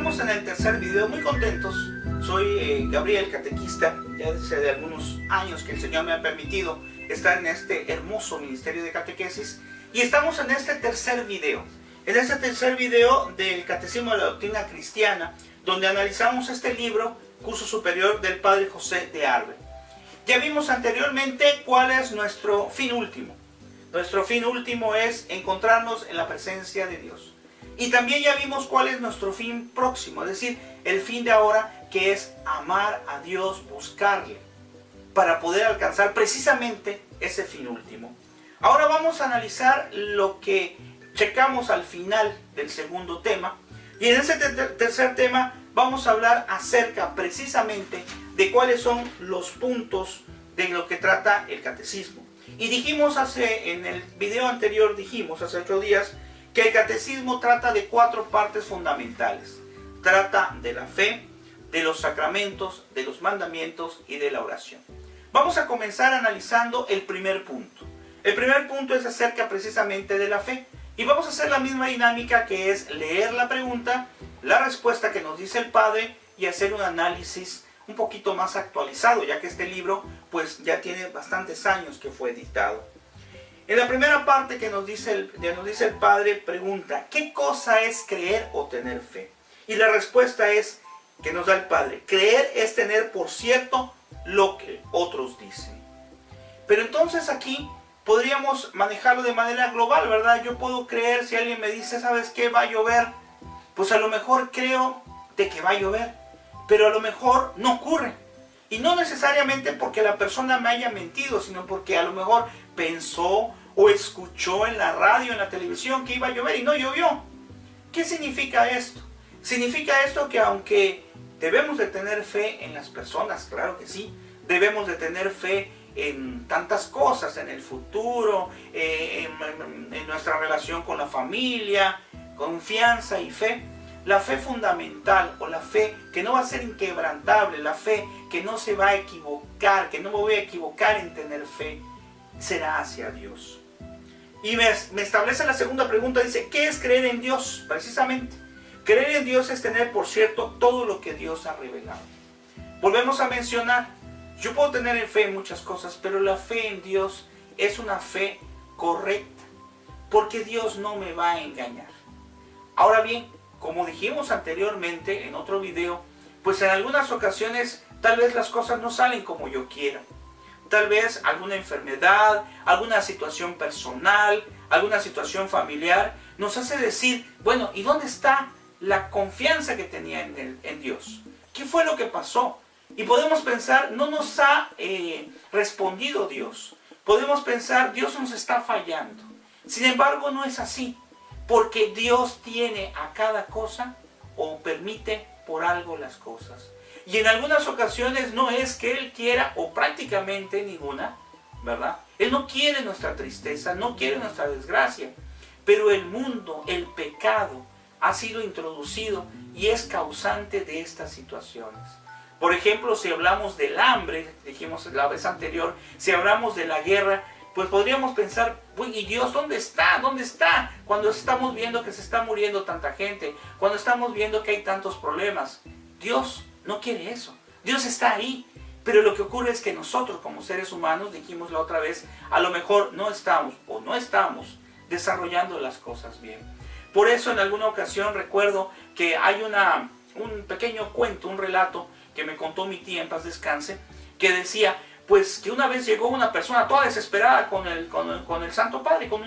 estamos en el tercer video, muy contentos. Soy Gabriel, catequista, ya desde algunos años que el Señor me ha permitido estar en este hermoso ministerio de catequesis. Y estamos en este tercer video. En este tercer video del Catecismo de la Doctrina Cristiana, donde analizamos este libro, Curso Superior del Padre José de Arbe. Ya vimos anteriormente cuál es nuestro fin último. Nuestro fin último es encontrarnos en la presencia de Dios. Y también ya vimos cuál es nuestro fin próximo, es decir, el fin de ahora, que es amar a Dios, buscarle, para poder alcanzar precisamente ese fin último. Ahora vamos a analizar lo que checamos al final del segundo tema. Y en ese tercer tema vamos a hablar acerca precisamente de cuáles son los puntos de lo que trata el catecismo. Y dijimos en el video anterior, hace 8 días, que el catecismo trata de 4 partes fundamentales. Trata de la fe, de los sacramentos, de los mandamientos y de la oración. Vamos a comenzar analizando el primer punto. El primer punto es acerca precisamente de la fe. Y vamos a hacer la misma dinámica, que es leer la pregunta, la respuesta que nos dice el Padre y hacer un análisis un poquito más actualizado, ya que este libro pues ya tiene bastantes años que fue editado. En la primera parte que nos dice el Padre, pregunta: ¿qué cosa es creer o tener fe? Y la respuesta es, que nos da el Padre: creer es tener por cierto lo que otros dicen. Pero entonces aquí podríamos manejarlo de manera global, ¿verdad? Yo puedo creer, si alguien me dice, ¿sabes qué? Va a llover. Pues a lo mejor creo de que va a llover, pero a lo mejor no ocurre. Y no necesariamente porque la persona me haya mentido, sino porque a lo mejor pensó o escuchó en la radio, en la televisión, que iba a llover y no llovió. ¿Qué significa esto? Significa esto que aunque debemos de tener fe en las personas, claro que sí, debemos de tener fe en tantas cosas, en el futuro, en nuestra relación con la familia, confianza y fe. La fe fundamental, o la fe que no va a ser inquebrantable, la fe que no se va a equivocar, que no me voy a equivocar en tener fe, será hacia Dios. Y me establece la segunda pregunta, dice: ¿qué es creer en Dios? Precisamente, creer en Dios es tener por cierto todo lo que Dios ha revelado. Volvemos a mencionar, yo puedo tener fe en muchas cosas, pero la fe en Dios es una fe correcta, porque Dios no me va a engañar. Ahora bien, como dijimos anteriormente en otro video, pues en algunas ocasiones tal vez las cosas no salen como yo quiera. Tal vez alguna enfermedad, alguna situación personal, alguna situación familiar nos hace decir, bueno, ¿y dónde está la confianza que tenía en Dios? ¿Qué fue lo que pasó? Y podemos pensar, no nos ha respondido Dios. Podemos pensar, Dios nos está fallando. Sin embargo, no es así. Porque Dios tiene a cada cosa o permite por algo las cosas. Y en algunas ocasiones no es que Él quiera, o prácticamente ninguna, ¿verdad? Él no quiere nuestra tristeza, no quiere nuestra desgracia. Pero el mundo, el pecado, ha sido introducido y es causante de estas situaciones. Por ejemplo, si hablamos del hambre, dijimos la vez anterior, si hablamos de la guerra, pues podríamos pensar, ¿y Dios dónde está? ¿Dónde está? Cuando estamos viendo que se está muriendo tanta gente, cuando estamos viendo que hay tantos problemas. Dios no quiere eso. Dios está ahí. Pero lo que ocurre es que nosotros como seres humanos, dijimos la otra vez, a lo mejor no estamos desarrollando las cosas bien. Por eso en alguna ocasión recuerdo que hay un pequeño cuento, un relato que me contó mi tía, en paz descanse, que decía, pues que una vez llegó una persona toda desesperada con el Santo Padre, con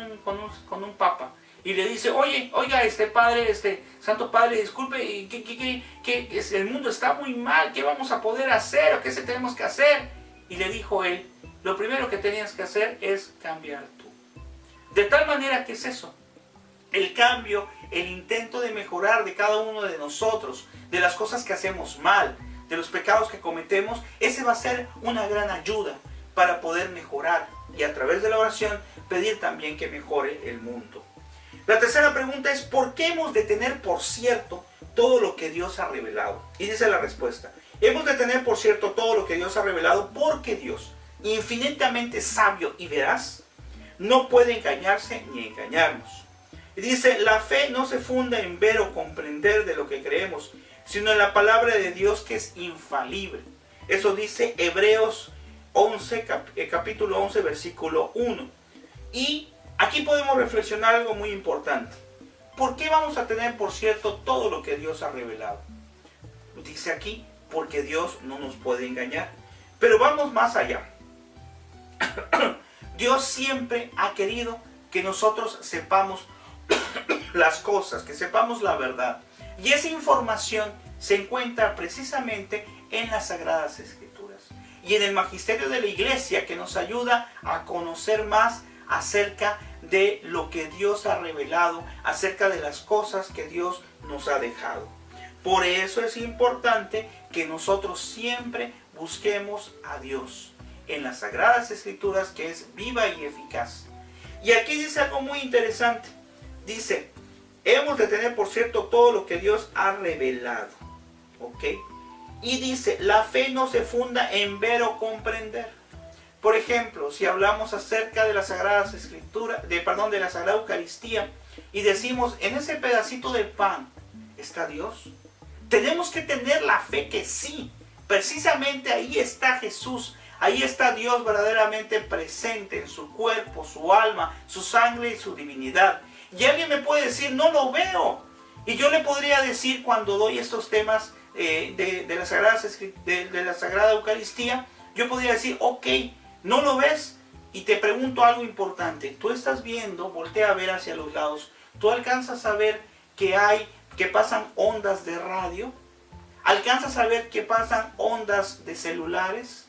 un Papa, y le dice: oiga, Padre, Santo Padre, disculpe, el mundo está muy mal, ¿qué vamos a poder hacer? ¿O qué tenemos que hacer? Y le dijo él: lo primero que tenías que hacer es cambiar tú. De tal manera que es eso, el cambio, el intento de mejorar de cada uno de nosotros, de las cosas que hacemos mal, de los pecados que cometemos, ese va a ser una gran ayuda para poder mejorar y a través de la oración pedir también que mejore el mundo. La tercera pregunta es: ¿por qué hemos de tener por cierto todo lo que Dios ha revelado? Y dice la respuesta: hemos de tener por cierto todo lo que Dios ha revelado porque Dios, infinitamente sabio y veraz, no puede engañarse ni engañarnos. Y dice: la fe no se funda en ver o comprender de lo que creemos, sino en la palabra de Dios que es infalible. Eso dice Hebreos 11, capítulo 11, versículo 1. Y aquí podemos reflexionar algo muy importante. ¿Por qué vamos a tener, por cierto, todo lo que Dios ha revelado? Dice aquí, porque Dios no nos puede engañar. Pero vamos más allá. Dios siempre ha querido que nosotros sepamos las cosas, que sepamos la verdad. Y esa información se encuentra precisamente en las Sagradas Escrituras y en el magisterio de la Iglesia, que nos ayuda a conocer más acerca de lo que Dios ha revelado, acerca de las cosas que Dios nos ha dejado. Por eso es importante que nosotros siempre busquemos a Dios en las Sagradas Escrituras, que es viva y eficaz. Y aquí dice algo muy interesante. Dice, hemos de tener, por cierto, todo lo que Dios ha revelado. ¿Ok? Y dice, la fe no se funda en ver o comprender. Por ejemplo, si hablamos acerca de las Sagradas Escrituras, de la Sagrada Eucaristía, y decimos, en ese pedacito de pan, ¿está Dios? Tenemos que tener la fe que sí. Precisamente ahí está Jesús. Ahí está Dios verdaderamente presente en su cuerpo, su alma, su sangre y su divinidad. Y alguien me puede decir, no lo veo. Y yo le podría decir, cuando doy estos temas de la Sagrada Eucaristía, yo podría decir, ok, ¿no lo ves? Y te pregunto algo importante. Tú estás viendo, voltea a ver hacia los lados. ¿Tú alcanzas a ver que pasan ondas de radio? ¿Alcanzas a ver que pasan ondas de celulares?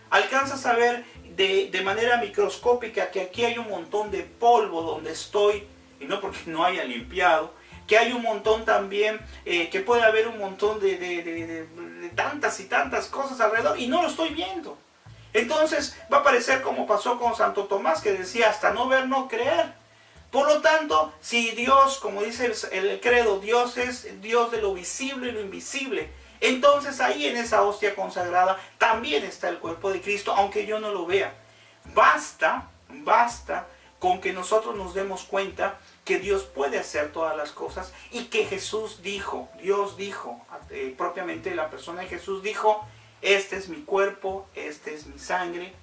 ¿Alcanzas a ver de manera microscópica que aquí hay un montón de polvo donde estoy? Y no porque no haya limpiado. Que hay un montón también, que puede haber un montón de tantas y tantas cosas alrededor y no lo estoy viendo. Entonces va a parecer como pasó con Santo Tomás, que decía, hasta no ver, no creer. Por lo tanto, si Dios, como dice el credo, Dios es Dios de lo visible y lo invisible, entonces ahí en esa hostia consagrada también está el cuerpo de Cristo, aunque yo no lo vea. Basta con que nosotros nos demos cuenta que Dios puede hacer todas las cosas y que Jesús dijo, Dios dijo, propiamente la persona de Jesús dijo, este es mi cuerpo, este es mi sangre,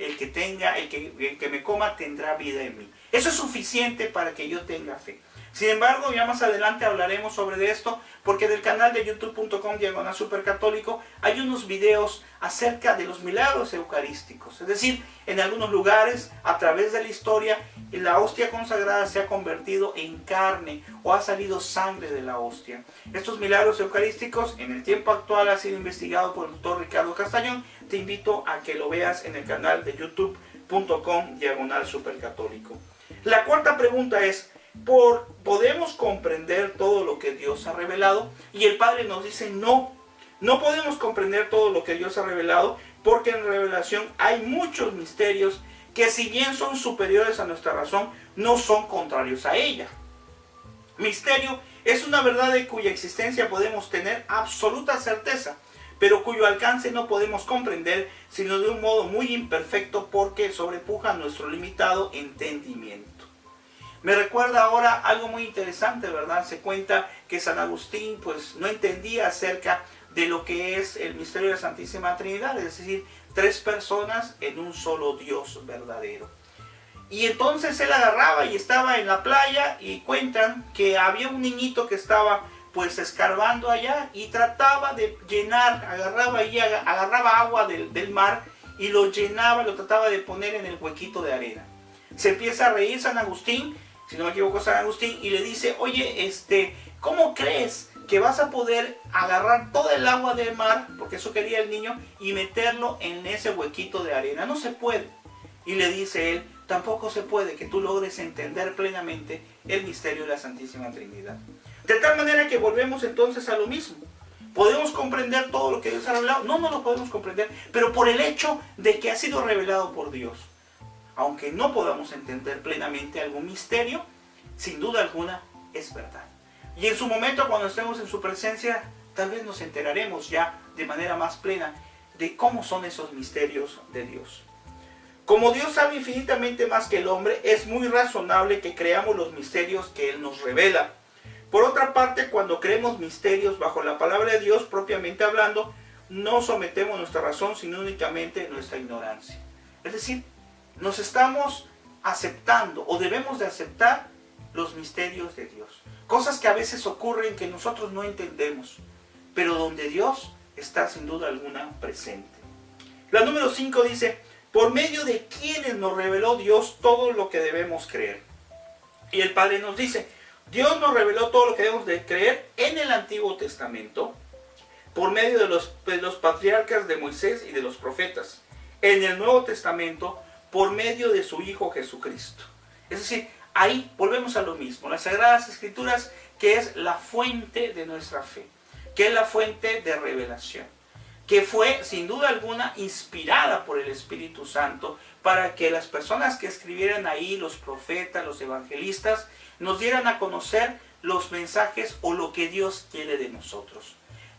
el que me coma tendrá vida en mí. Eso es suficiente para que yo tenga fe. Sin embargo, ya más adelante hablaremos sobre esto, porque del canal de youtube.com/supercatólico hay unos videos acerca de los milagros eucarísticos. Es decir, en algunos lugares, a través de la historia, la hostia consagrada se ha convertido en carne o ha salido sangre de la hostia. Estos milagros eucarísticos, en el tiempo actual, ha sido investigado por el doctor Ricardo Castañón. Te invito a que lo veas en el canal de youtube.com/supercatólico. La cuarta pregunta es, ¿podemos comprender todo lo que Dios ha revelado? Y el Padre nos dice, no podemos comprender todo lo que Dios ha revelado, porque en revelación hay muchos misterios que, si bien son superiores a nuestra razón, no son contrarios a ella. Misterio es una verdad de cuya existencia podemos tener absoluta certeza, pero cuyo alcance no podemos comprender sino de un modo muy imperfecto, porque sobrepuja nuestro limitado entendimiento. Me recuerda ahora algo muy interesante, ¿verdad? Se cuenta que San Agustín pues no entendía acerca de lo que es el misterio de la Santísima Trinidad, es decir, tres personas en un solo Dios verdadero. Y entonces él agarraba y estaba en la playa, y cuentan que había un niñito que estaba pues escarbando allá y trataba de llenar, agarraba agua del mar y lo llenaba, lo trataba de poner en el huequito de arena. Se empieza a reír San Agustín, si no me equivoco San Agustín, y le dice, oye, ¿cómo crees que vas a poder agarrar todo el agua del mar, porque eso quería el niño, y meterlo en ese huequito de arena? No se puede. Y le dice él, tampoco se puede que tú logres entender plenamente el misterio de la Santísima Trinidad. De tal manera que volvemos entonces a lo mismo. ¿Podemos comprender todo lo que Dios ha revelado? No lo podemos comprender, pero por el hecho de que ha sido revelado por Dios. Aunque no podamos entender plenamente algún misterio, sin duda alguna es verdad. Y en su momento, cuando estemos en su presencia, tal vez nos enteraremos ya de manera más plena de cómo son esos misterios de Dios. Como Dios sabe infinitamente más que el hombre, es muy razonable que creamos los misterios que Él nos revela. Por otra parte, cuando creemos misterios bajo la palabra de Dios propiamente hablando, no sometemos nuestra razón, sino únicamente nuestra ignorancia. Es decir, nos estamos aceptando o debemos de aceptar los misterios de Dios. Cosas que a veces ocurren que nosotros no entendemos, pero donde Dios está sin duda alguna presente. La número 5 dice, por medio de quienes nos reveló Dios todo lo que debemos creer. Y el Padre nos dice, Dios nos reveló todo lo que debemos de creer en el Antiguo Testamento, por medio de los patriarcas de Moisés y de los profetas. En el Nuevo Testamento, por medio de su Hijo Jesucristo. Es decir, ahí volvemos a lo mismo. Las Sagradas Escrituras, que es la fuente de nuestra fe, que es la fuente de revelación, que fue sin duda alguna inspirada por el Espíritu Santo para que las personas que escribieran ahí, los profetas, los evangelistas, nos dieran a conocer los mensajes o lo que Dios quiere de nosotros.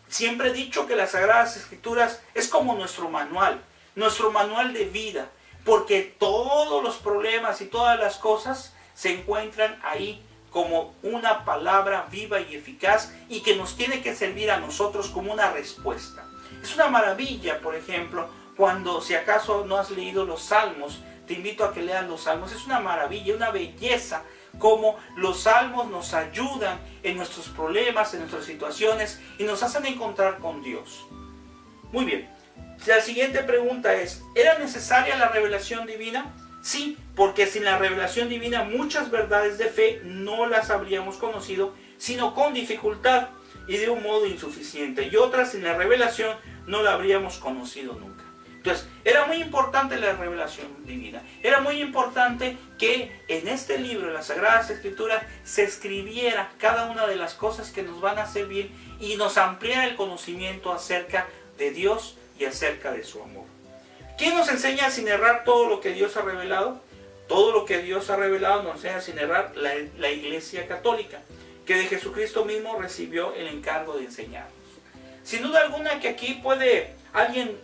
Siempre he dicho que las Sagradas Escrituras es como nuestro manual de vida, porque todos los problemas y todas las cosas se encuentran ahí como una palabra viva y eficaz y que nos tiene que servir a nosotros como una respuesta. Es una maravilla, por ejemplo, cuando si acaso no has leído los Salmos, te invito a que leas los Salmos. Es una maravilla, una belleza, como los Salmos nos ayudan en nuestros problemas, en nuestras situaciones y nos hacen encontrar con Dios. Muy bien, la siguiente pregunta es, ¿era necesaria la revelación divina? Sí, porque sin la revelación divina muchas verdades de fe no las habríamos conocido, sino con dificultad y de un modo insuficiente, y otras sin la revelación no la habríamos conocido nunca. Entonces, era muy importante la revelación divina. Era muy importante que en este libro, en las Sagradas Escrituras, se escribiera cada una de las cosas que nos van a hacer bien y nos ampliara el conocimiento acerca de Dios y acerca de su amor. ¿Quién nos enseña sin errar todo lo que Dios ha revelado? Todo lo que Dios ha revelado nos enseña sin errar la Iglesia Católica, que de Jesucristo mismo recibió el encargo de enseñarnos. Sin duda alguna que aquí puede alguien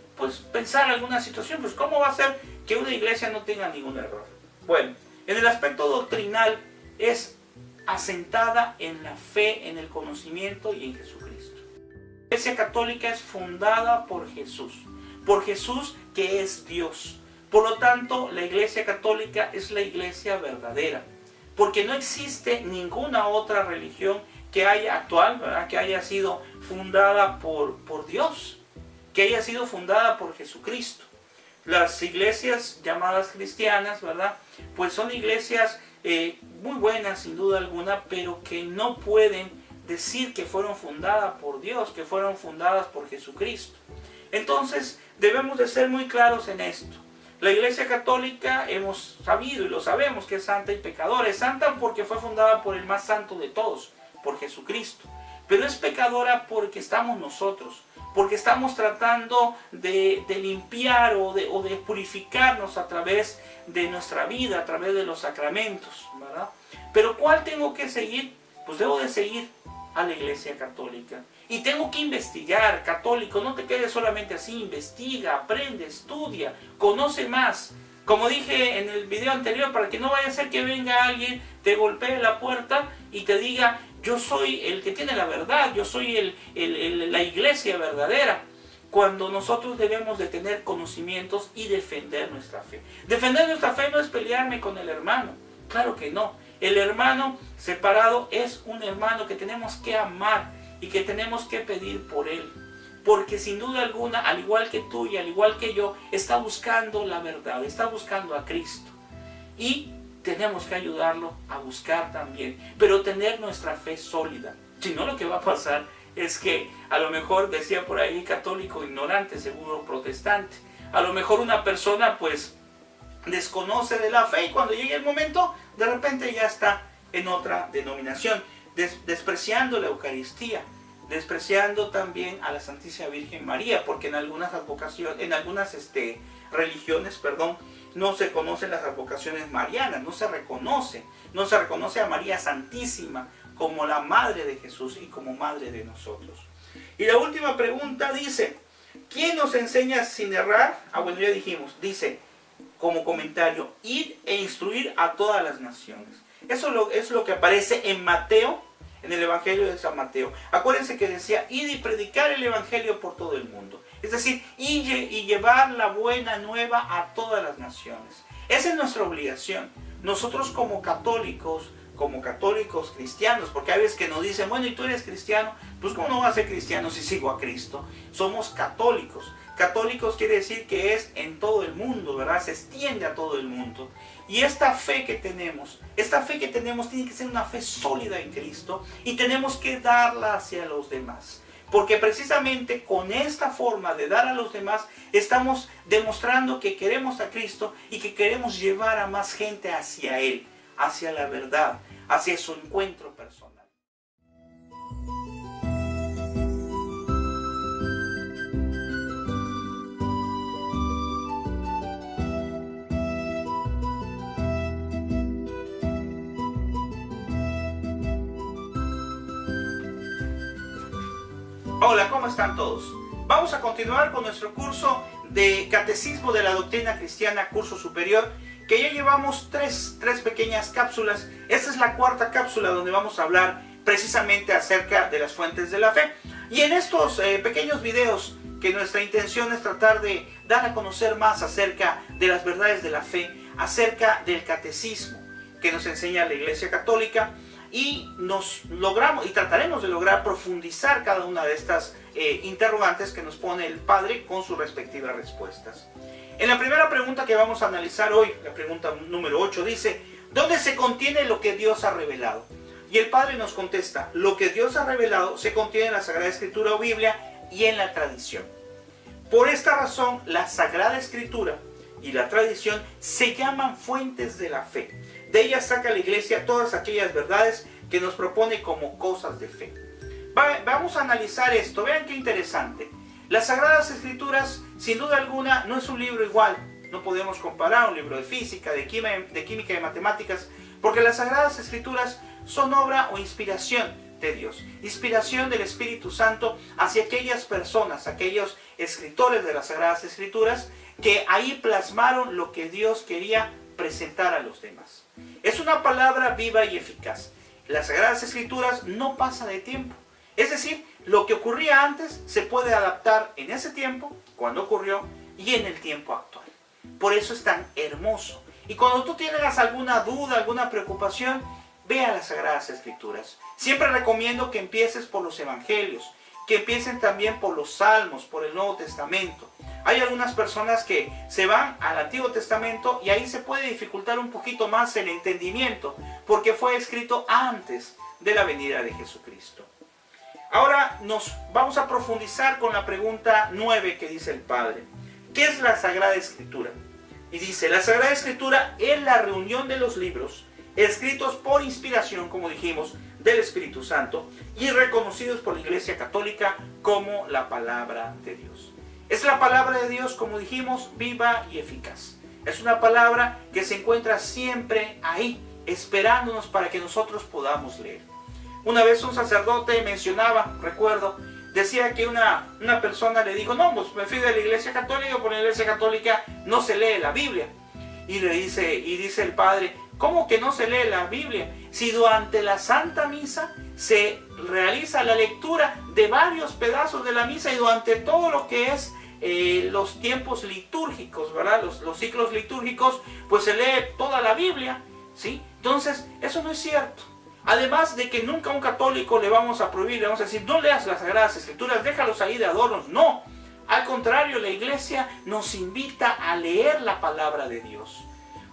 pensar alguna situación, pues ¿cómo va a ser que una iglesia no tenga ningún error? Bueno, en el aspecto doctrinal es asentada en la fe, en el conocimiento y en Jesucristo. La Iglesia Católica es fundada por Jesús que es Dios. Por lo tanto, la Iglesia Católica es la iglesia verdadera, porque no existe ninguna otra religión que haya actual, ¿verdad?, que haya sido fundada por Dios, que haya sido fundada por Jesucristo. Las iglesias llamadas cristianas, ¿verdad?, pues son iglesias muy buenas sin duda alguna, pero que no pueden decir que fueron fundadas por Dios, que fueron fundadas por Jesucristo. Entonces debemos de ser muy claros en esto. La Iglesia Católica hemos sabido y lo sabemos que es santa y pecadora. Es santa porque fue fundada por el más santo de todos, por Jesucristo. Pero es pecadora porque estamos nosotros, porque estamos tratando de limpiar o de purificarnos a través de nuestra vida, a través de los sacramentos, ¿verdad? Pero ¿cuál tengo que seguir? Pues debo de seguir a la Iglesia Católica. Y tengo que investigar, católico, no te quedes solamente así, investiga, aprende, estudia, conoce más. Como dije en el video anterior, para que no vaya a ser que venga alguien, te golpee la puerta y te diga, yo soy el que tiene la verdad, yo soy la iglesia verdadera. Cuando nosotros debemos de tener conocimientos y defender nuestra fe. Defender nuestra fe no es pelearme con el hermano, claro que no. El hermano separado es un hermano que tenemos que amar y que tenemos que pedir por él. Porque sin duda alguna, al igual que tú y al igual que yo, está buscando la verdad, está buscando a Cristo. Y tenemos que ayudarlo a buscar también, pero tener nuestra fe sólida. Si no, lo que va a pasar es que a lo mejor, decía por ahí, católico ignorante, seguro protestante. A lo mejor una persona pues desconoce de la fe y cuando llegue el momento, de repente ya está en otra denominación, despreciando la Eucaristía, despreciando también a la Santísima Virgen María, porque en algunas religiones, no se conocen las advocaciones marianas, no se reconoce a María Santísima como la Madre de Jesús y como Madre de nosotros. Y la última pregunta dice, ¿quién nos enseña sin errar? Bueno, ya dijimos, dice como comentario, ir e instruir a todas las naciones. Eso es lo que aparece en Mateo en el Evangelio de San Mateo. Acuérdense que decía, id y predicar el Evangelio por todo el mundo. Es decir, y llevar la buena nueva a todas las naciones. Esa es nuestra obligación. Nosotros como católicos cristianos, porque hay veces que nos dicen, bueno, ¿y tú eres cristiano? Pues ¿cómo no vas a ser cristiano si sigo a Cristo? Somos católicos. Católicos quiere decir que es en todo el mundo, ¿verdad? Se extiende a todo el mundo. Y esta fe que tenemos tiene que ser una fe sólida en Cristo y tenemos que darla hacia los demás. Porque precisamente con esta forma de dar a los demás estamos demostrando que queremos a Cristo y que queremos llevar a más gente hacia Él, hacia la verdad, hacia su encuentro personal. Hola, ¿cómo están todos? Vamos a continuar con nuestro curso de Catecismo de la Doctrina Cristiana, curso superior, que ya llevamos tres pequeñas cápsulas. Esta es la cuarta cápsula donde vamos a hablar precisamente acerca de las fuentes de la fe. Y en estos pequeños videos, que nuestra intención es tratar de dar a conocer más acerca de las verdades de la fe, acerca del catecismo que nos enseña la Iglesia Católica, y trataremos de lograr profundizar cada una de estas interrogantes que nos pone el Padre con sus respectivas respuestas. En la primera pregunta que vamos a analizar hoy, la pregunta número 8, dice, ¿dónde se contiene lo que Dios ha revelado? Y el Padre nos contesta, lo que Dios ha revelado se contiene en la Sagrada Escritura o Biblia y en la tradición. Por esta razón, la Sagrada Escritura y la tradición se llaman fuentes de la fe. De ellas saca la Iglesia todas aquellas verdades que nos propone como cosas de fe. Vamos a analizar esto. Vean qué interesante. Las Sagradas Escrituras, sin duda alguna, no es un libro igual. No podemos comparar un libro de física, de química y matemáticas, porque las Sagradas Escrituras son obra o inspiración de Dios. Inspiración del Espíritu Santo hacia aquellas personas, aquellos escritores de las Sagradas Escrituras, que ahí plasmaron lo que Dios quería presentar a los demás. Es una palabra viva y eficaz. Las Sagradas Escrituras no pasa de tiempo. Es decir, lo que ocurría antes se puede adaptar en ese tiempo, cuando ocurrió, y en el tiempo actual. Por eso es tan hermoso. Y cuando tú tienes alguna duda, alguna preocupación, ve a las Sagradas Escrituras. Siempre recomiendo que empieces por los Evangelios, que empiecen también por los Salmos, por el Nuevo Testamento. Hay algunas personas que se van al Antiguo Testamento y ahí se puede dificultar un poquito más el entendimiento, porque fue escrito antes de la venida de Jesucristo. Ahora nos vamos a profundizar con la pregunta 9 que dice el Padre. ¿Qué es la Sagrada Escritura? Y dice, la Sagrada Escritura es la reunión de los libros escritos por inspiración, como dijimos, del Espíritu Santo y reconocidos por la Iglesia Católica como la palabra de Dios. Es la palabra de Dios, como dijimos, viva y eficaz. Es una palabra que se encuentra siempre ahí, esperándonos para que nosotros podamos leer. Una vez un sacerdote mencionaba, recuerdo, decía que una persona le dijo, no, pues me fui de la Iglesia Católica, porque en la Iglesia Católica no se lee la Biblia. Y dice el Padre, ¿cómo que no se lee la Biblia? Si durante la Santa Misa se realiza la lectura de varios pedazos de la misa y durante todo lo que es los tiempos litúrgicos, ¿verdad? Los ciclos litúrgicos, pues se lee toda la Biblia, ¿sí? Entonces, eso no es cierto. Además de que nunca a un católico le vamos a prohibir, le vamos a decir, no leas las Sagradas Escrituras, déjalos ahí de adornos. No, al contrario, la Iglesia nos invita a leer la palabra de Dios,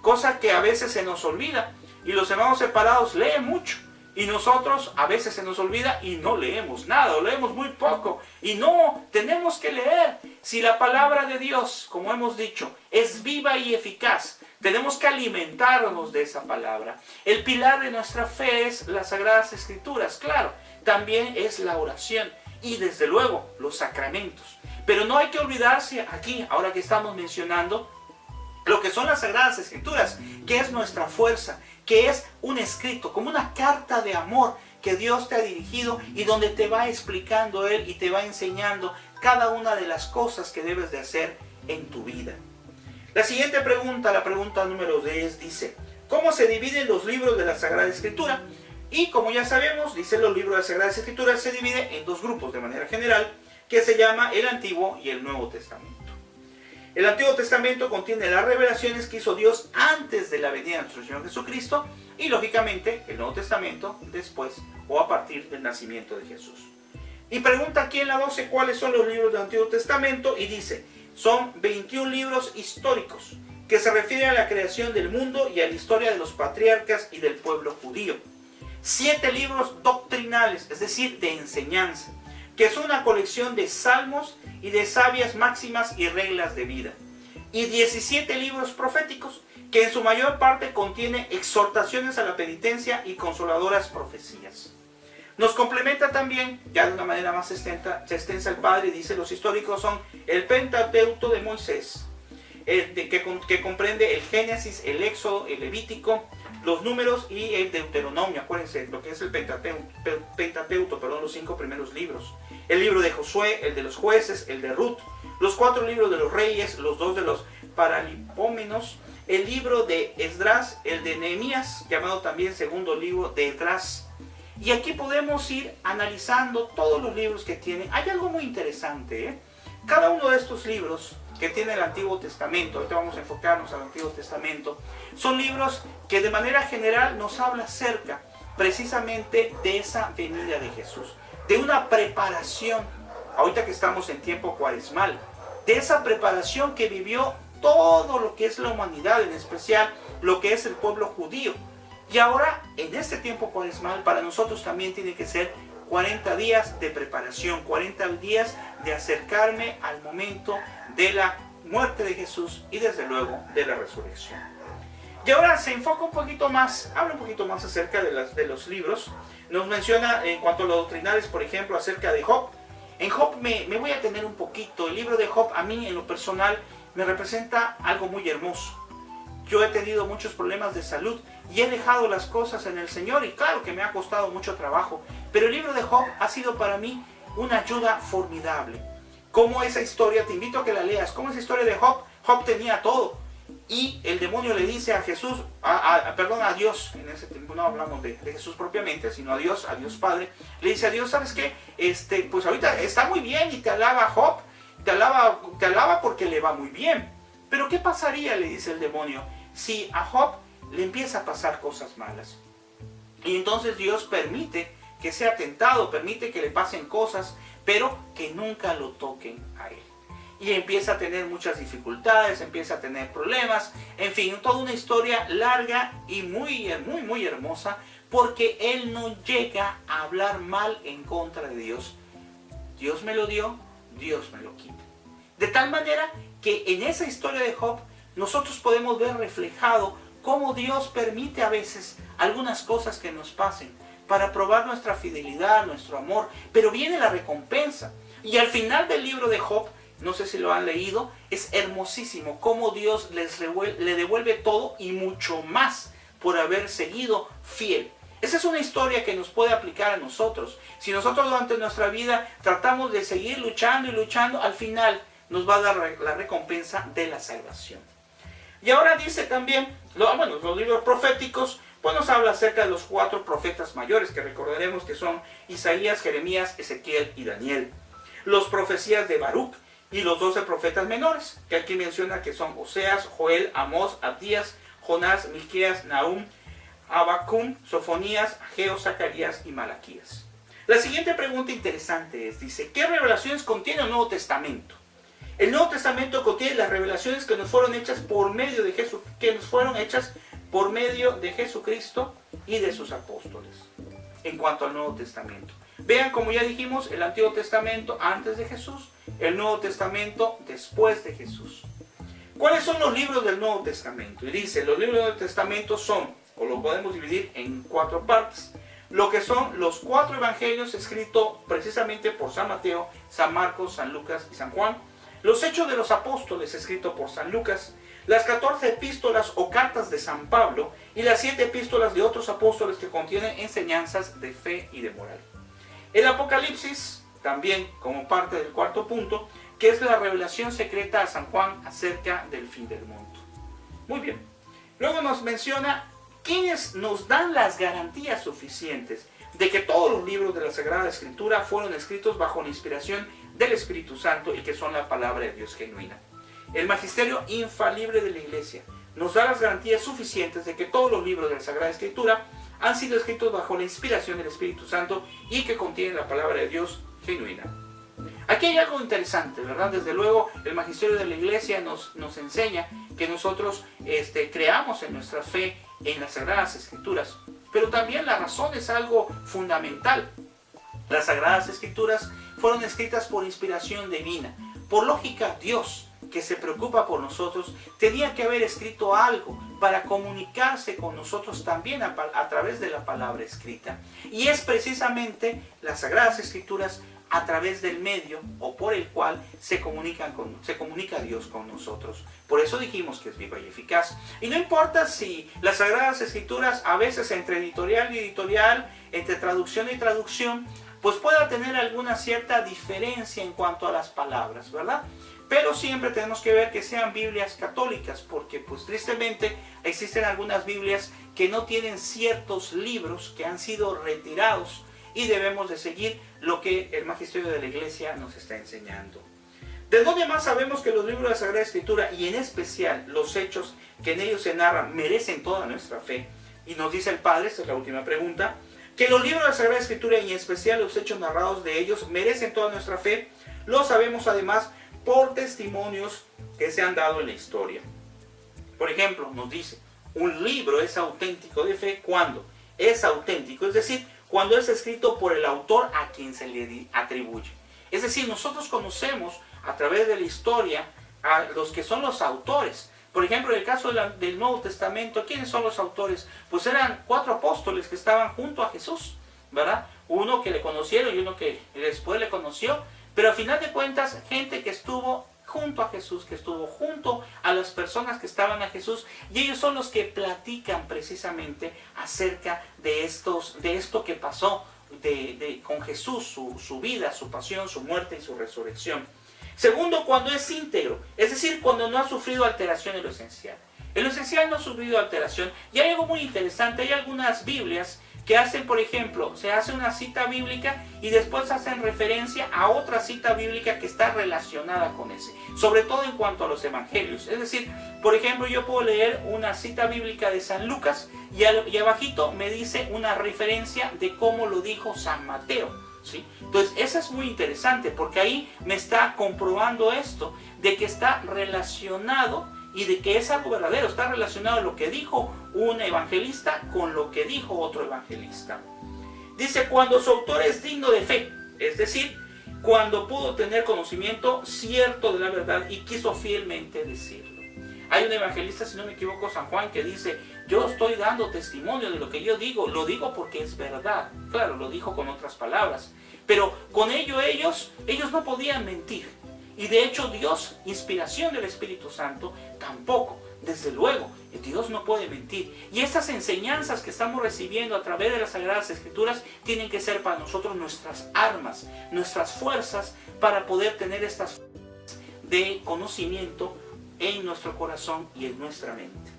cosa que a veces se nos olvida, y los hermanos separados leen mucho, y nosotros a veces se nos olvida y no leemos nada, o leemos muy poco, y no, tenemos que leer. Si la palabra de Dios, como hemos dicho, es viva y eficaz, tenemos que alimentarnos de esa palabra. El pilar de nuestra fe es las Sagradas Escrituras, claro, también es la oración, y desde luego los sacramentos. Pero no hay que olvidarse aquí, ahora que estamos mencionando, lo que son las Sagradas Escrituras, que es nuestra fuerza, que es un escrito, como una carta de amor que Dios te ha dirigido y donde te va explicando Él y te va enseñando cada una de las cosas que debes de hacer en tu vida. La siguiente pregunta, la pregunta número 10, dice, ¿cómo se dividen los libros de la Sagrada Escritura? Y como ya sabemos, dice los libros de las Sagradas Escrituras, se divide en dos grupos de manera general, que se llama el Antiguo y el Nuevo Testamento. El Antiguo Testamento contiene las revelaciones que hizo Dios antes de la venida de nuestro Señor Jesucristo y lógicamente el Nuevo Testamento después o a partir del nacimiento de Jesús. Y pregunta aquí en la 12 cuáles son los libros del Antiguo Testamento y dice, son 21 libros históricos que se refieren a la creación del mundo y a la historia de los patriarcas y del pueblo judío. 7 libros doctrinales, es decir, de enseñanza, que es una colección de salmos y de sabias máximas y reglas de vida. Y 17 libros proféticos, que en su mayor parte contiene exhortaciones a la penitencia y consoladoras profecías. Nos complementa también, ya de una manera más extensa el Padre, dice los históricos son el Pentateuco de Moisés, que comprende el Génesis, el Éxodo, el Levítico, los Números y el Deuteronomio. Acuérdense lo que es el Pentateuco, los 5 primeros libros. El libro de Josué, el de los jueces, el de Ruth, los 4 libros de los reyes, los 2 de los Paralipómenos, el libro de Esdras, el de Nehemías, llamado también segundo libro de Esdras. Y aquí podemos ir analizando todos los libros que tiene. Hay algo muy interesante, ¿eh? Cada uno de estos libros que tiene el Antiguo Testamento, ahorita vamos a enfocarnos al Antiguo Testamento, son libros que de manera general nos habla acerca precisamente de esa venida de Jesús, de una preparación, ahorita que estamos en tiempo cuaresmal, de esa preparación que vivió todo lo que es la humanidad, en especial lo que es el pueblo judío. Y ahora, en este tiempo cuaresmal, para nosotros también tiene que ser 40 días de preparación, 40 días de acercarme al momento de la muerte de Jesús y desde luego de la resurrección. Y ahora se enfoca un poquito más, habla un poquito más acerca de los libros. Nos menciona en cuanto a los doctrinales, por ejemplo, acerca de Job. En Job me voy a tener un poquito. El libro de Job a mí en lo personal me representa algo muy hermoso. Yo he tenido muchos problemas de salud y he dejado las cosas en el Señor y claro que me ha costado mucho trabajo, pero el libro de Job ha sido para mí una ayuda formidable. Como esa historia, te invito a que la leas, como esa historia de Job, Job tenía todo y el demonio le dice a Jesús, a Dios, en ese tiempo no hablamos de Jesús propiamente, sino a Dios Padre, le dice a Dios, ¿sabes qué? Pues ahorita está muy bien y te alaba Job, te alaba porque le va muy bien. Pero ¿qué pasaría, le dice el demonio, si a Job le empieza a pasar cosas malas? Y entonces Dios permite que sea tentado, permite que le pasen cosas, pero que nunca lo toquen a él. Y empieza a tener muchas dificultades, empieza a tener problemas, en fin, toda una historia larga y muy hermosa, porque él no llega a hablar mal en contra de Dios. Dios me lo dio, Dios me lo quita. De tal manera que en esa historia de Job nosotros podemos ver reflejado cómo Dios permite a veces algunas cosas que nos pasen para probar nuestra fidelidad, nuestro amor, pero viene la recompensa. Y al final del libro de Job, no sé si lo han leído, es hermosísimo cómo Dios le devuelve todo y mucho más por haber seguido fiel. Esa es una historia que nos puede aplicar a nosotros. Si nosotros durante nuestra vida tratamos de seguir luchando y luchando, al final nos va a dar la recompensa de la salvación. Y ahora dice también, los libros proféticos, pues nos habla acerca de los 4 profetas mayores, que recordaremos que son Isaías, Jeremías, Ezequiel y Daniel. Los profecías de Baruch y los 12 profetas menores, que aquí menciona que son Oseas, Joel, Amós, Abdías, Jonás, Miqueas, Nahum, Abacum, Sofonías, Ageo, Zacarías y Malaquías. La siguiente pregunta interesante es, dice, ¿qué revelaciones contiene el Nuevo Testamento? El Nuevo Testamento contiene las revelaciones que nos fueron hechas por medio de Jesucristo y de sus apóstoles. En cuanto al Nuevo Testamento, vean, como ya dijimos, el Antiguo Testamento antes de Jesús, el Nuevo Testamento después de Jesús. ¿Cuáles son los libros del Nuevo Testamento? Y dice, los libros del Testamento son, o lo podemos dividir en 4 partes, lo que son los 4 evangelios escritos precisamente por San Mateo, San Marcos, San Lucas y San Juan, los Hechos de los Apóstoles escritos por San Lucas, las 14 epístolas o cartas de San Pablo y las 7 epístolas de otros apóstoles que contienen enseñanzas de fe y de moral. El Apocalipsis, también como parte del 4º punto, que es la revelación secreta a San Juan acerca del fin del mundo. Muy bien. Luego nos menciona quienes nos dan las garantías suficientes de que todos los libros de la Sagrada Escritura fueron escritos bajo la inspiración del Espíritu Santo y que son la palabra de Dios genuina. El magisterio infalible de la Iglesia nos da las garantías suficientes de que todos los libros de la Sagrada Escritura han sido escritos bajo la inspiración del Espíritu Santo y que contienen la palabra de Dios genuina. Aquí hay algo interesante, ¿verdad? Desde luego, el magisterio de la Iglesia nos enseña que nosotros creamos en nuestra fe en las Sagradas Escrituras, pero también la razón es algo fundamental. Las Sagradas Escrituras fueron escritas por inspiración divina. Por lógica, Dios, que se preocupa por nosotros, tenía que haber escrito algo para comunicarse con nosotros también a través de la palabra escrita. Y es precisamente las Sagradas Escrituras a través del medio o por el cual se comunica Dios con nosotros. Por eso dijimos que es viva y eficaz. Y no importa si las Sagradas Escrituras, a veces entre editorial y editorial, entre traducción y traducción, pues pueda tener alguna cierta diferencia en cuanto a las palabras, ¿verdad? Pero siempre tenemos que ver que sean Biblias católicas, porque pues tristemente existen algunas Biblias que no tienen ciertos libros que han sido retirados y debemos de seguir lo que el magisterio de la Iglesia nos está enseñando. ¿De dónde más sabemos que los libros de la Sagrada Escritura y en especial los hechos que en ellos se narran merecen toda nuestra fe? Y nos dice el Padre, esta es la última pregunta, que los libros de la Sagrada Escritura y en especial los hechos narrados de ellos merecen toda nuestra fe. Lo sabemos además por testimonios que se han dado en la historia. Por ejemplo, nos dice, un libro es auténtico de fe cuando es auténtico, es decir, cuando es escrito por el autor a quien se le atribuye. Es decir, nosotros conocemos a través de la historia a los que son los autores. Por ejemplo, en el caso del Nuevo Testamento, ¿quiénes son los autores? Pues eran 4 apóstoles que estaban junto a Jesús, ¿verdad? Uno que le conocieron y uno que después le conoció, pero al final de cuentas, gente que estuvo junto a Jesús, que estuvo junto a las personas que estaban a Jesús, y ellos son los que platican precisamente acerca de esto que pasó con Jesús, su vida, su pasión, su muerte y su resurrección. Segundo, cuando es íntegro, es decir, cuando no ha sufrido alteración en lo esencial. En lo esencial no ha sufrido alteración, y hay algo muy interesante, hay algunas Biblias que hacen, por ejemplo, se hace una cita bíblica y después hacen referencia a otra cita bíblica que está relacionada con ese, sobre todo en cuanto a los evangelios. Es decir, por ejemplo, yo puedo leer una cita bíblica de San Lucas y abajito me dice una referencia de cómo lo dijo San Mateo, ¿sí? Entonces, eso es muy interesante porque ahí me está comprobando esto, de que está relacionado y de que es algo verdadero, está relacionado lo que dijo un evangelista con lo que dijo otro evangelista. Dice, cuando su autor es digno de fe, es decir, cuando pudo tener conocimiento cierto de la verdad y quiso fielmente decirlo. Hay un evangelista, si no me equivoco, San Juan, que dice, yo estoy dando testimonio de lo que yo digo, lo digo porque es verdad. Claro, lo dijo con otras palabras, pero con ello ellos no podían mentir. Y de hecho Dios, inspiración del Espíritu Santo, tampoco. Desde luego, Dios no puede mentir. Y estas enseñanzas que estamos recibiendo a través de las Sagradas Escrituras tienen que ser para nosotros nuestras armas, nuestras fuerzas para poder tener estas de conocimiento en nuestro corazón y en nuestra mente.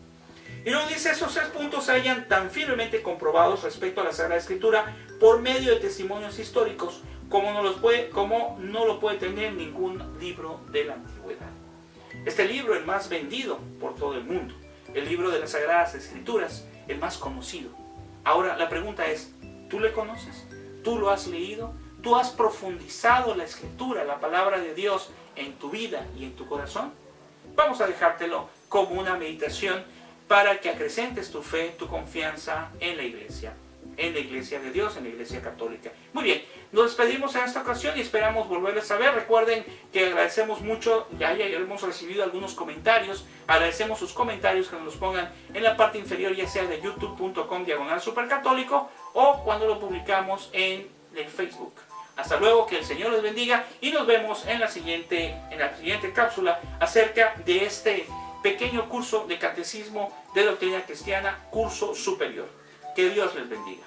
Y nos dice, esos 3 puntos se hallan tan firmemente comprobados respecto a la Sagrada Escritura por medio de testimonios históricos como no lo puede tener ningún libro de la antigüedad. Este libro, el más vendido por todo el mundo, el libro de las Sagradas Escrituras, el más conocido. Ahora la pregunta es, ¿tú le conoces? ¿Tú lo has leído? ¿Tú has profundizado la Escritura, la palabra de Dios, en tu vida y en tu corazón? Vamos a dejártelo como una meditación para que acrecentes tu fe, tu confianza en la Iglesia de Dios, en la Iglesia Católica. Muy bien, nos despedimos en esta ocasión y esperamos volverles a ver. Recuerden que agradecemos mucho, ya hemos recibido algunos comentarios, agradecemos sus comentarios que nos los pongan en la parte inferior, ya sea de youtube.com/supercatólico o cuando lo publicamos en el Facebook. Hasta luego, que el Señor les bendiga y nos vemos en la siguiente cápsula acerca de este pequeño curso de Catecismo de Doctrina Cristiana, curso superior. Que Dios les bendiga.